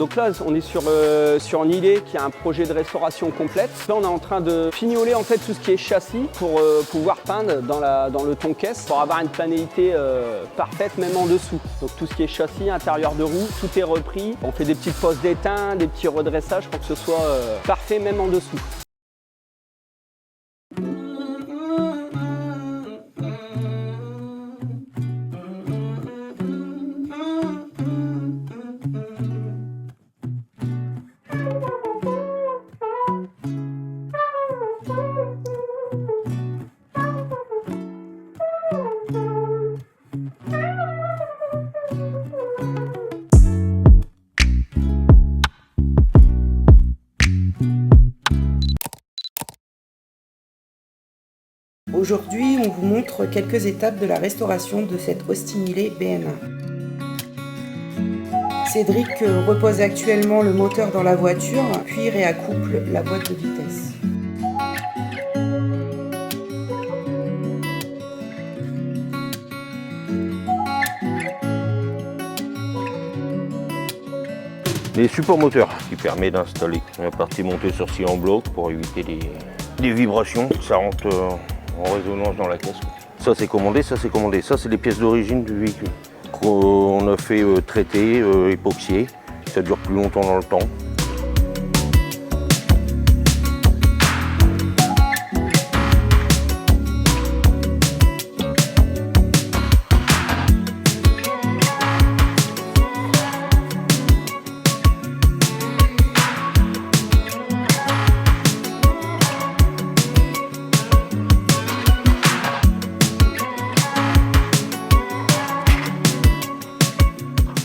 Donc là, on est sur Nillet qui a un projet de restauration complète. Là, on est en train de fignoler en fait tout ce qui est châssis pour pouvoir peindre dans le ton caisse pour avoir une planéité parfaite même en dessous. Donc tout ce qui est châssis, intérieur de roue, tout est repris. On fait des petites poses d'étain, des petits redressages pour que ce soit parfait même en dessous. Aujourd'hui, on vous montre quelques étapes de la restauration de cette Austin Nillet BN1. Cédric repose actuellement le moteur dans la voiture, puis réaccouple la boîte de vitesse. Les supports moteurs qui permettent d'installer la partie montée sur scie en bloc pour éviter les vibrations, ça rentre en résonance dans la caisse. Ça c'est commandé, ça c'est commandé. Ça c'est les pièces d'origine du véhicule qu'on a fait traiter, époxyer. Ça dure plus longtemps dans le temps.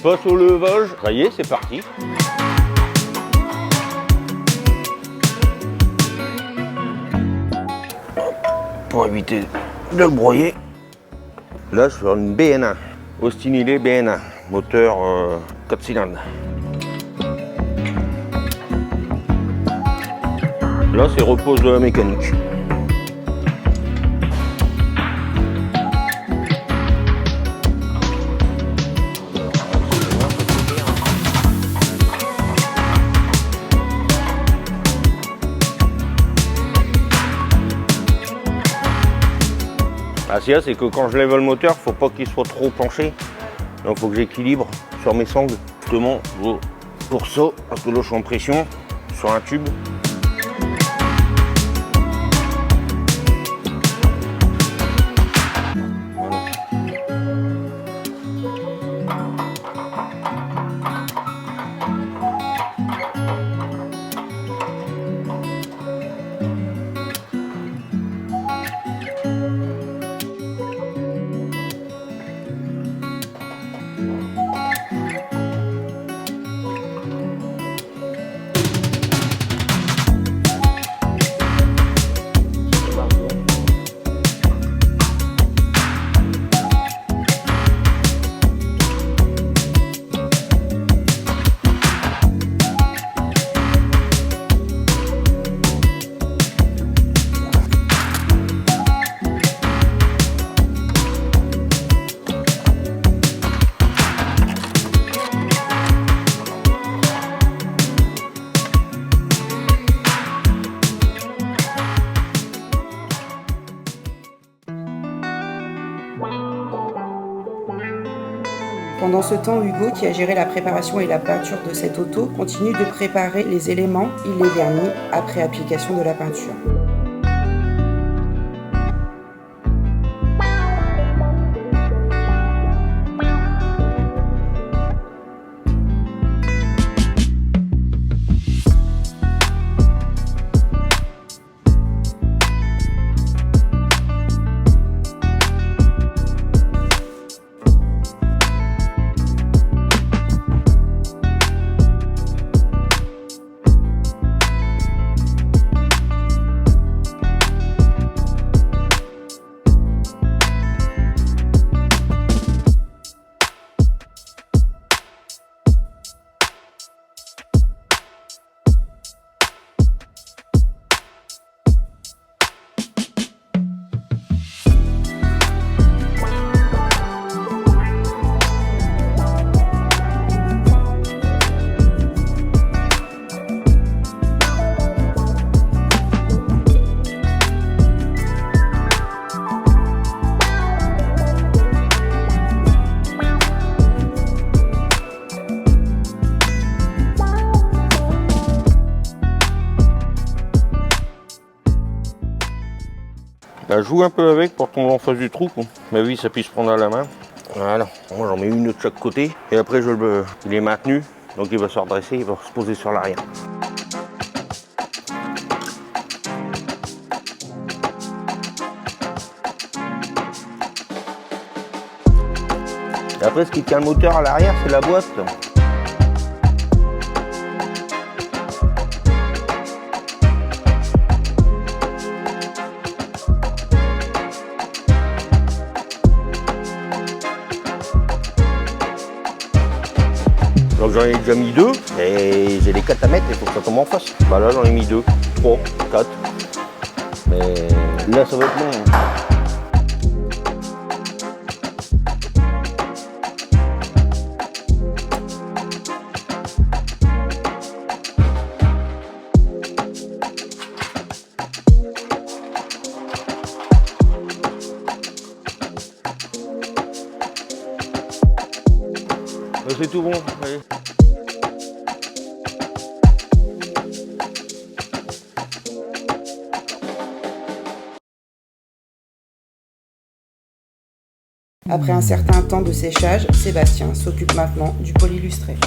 Passe au levage, ça y est, c'est parti. Pour éviter de le broyer. Là, je fais une BN1, Austin Nillet BN1, moteur 4 cylindres. Là, c'est repose de la mécanique. Ah, c'est que quand je lève le moteur, il ne faut pas qu'il soit trop penché. Donc il faut que j'équilibre sur mes sangles. Justement, pour ça, parce que là je suis en pression sur un tube. Pendant ce temps, Hugo, qui a géré la préparation et la peinture de cette auto, continue de préparer les éléments, il les vernit après application de la peinture. Bah, je joue un peu avec pour tomber en face du trou. Ma vis, ça puisse prendre à la main. Voilà. Moi, j'en mets une de chaque côté. Et après, il est maintenu. Donc, il va se redresser, il va se poser sur l'arrière. Et après, ce qui tient le moteur à l'arrière, c'est la boîte. Donc j'en ai déjà mis 2 et j'ai les 4 à mettre, il faut que ça tombe en face. Bah là j'en ai mis 2, 3, 4. Mais là ça va être bon. C'est tout bon, allez. Après un certain temps de séchage, Sébastien s'occupe maintenant du polylustré.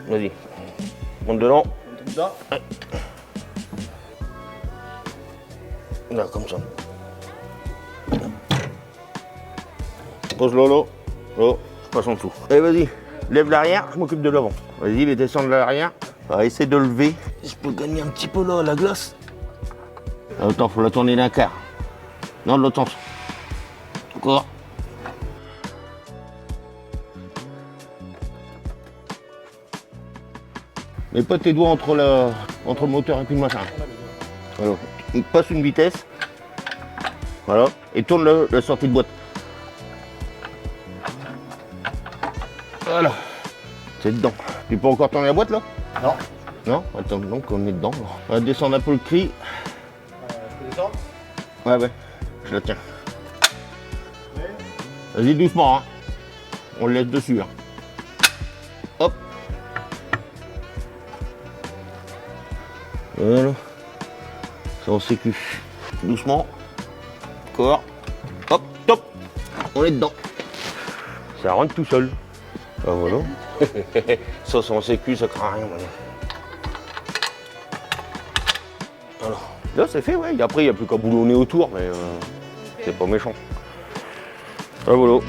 Vas-y, monte dedans. Ouais. Là, comme ça. Pose Lolo. Oh, je passe en dessous. Allez, vas-y. Lève l'arrière, je m'occupe de l'avant. Vas-y, les descendre de l'arrière. On va essayer de lever. Je peux gagner un petit peu là à la glace. Attends, faut la tourner d'un quart. Non, de l'autre sens. Encore. Mets pas tes doigts entre le moteur et puis le machin. Voilà. Passe une vitesse. Voilà. Et tourne la sortie de boîte. Voilà. C'est dedans. Tu peux encore tourner la boîte là? Non. Non? Attends, donc on est dedans. On va descendre un peu le cri. Je peux descendre? Ouais, je la tiens. Vas-y doucement, hein. On le laisse dessus. Hein. Hop. Voilà. Ça on sécu. Doucement. Encore. Hop, top. On est dedans. Ça rentre tout seul. Ah voilà. Ça c'est en sécu, ça craint rien. Voilà. Là c'est fait, ouais. Après il n'y a plus qu'à boulonner autour, mais c'est pas méchant. Ah voilà.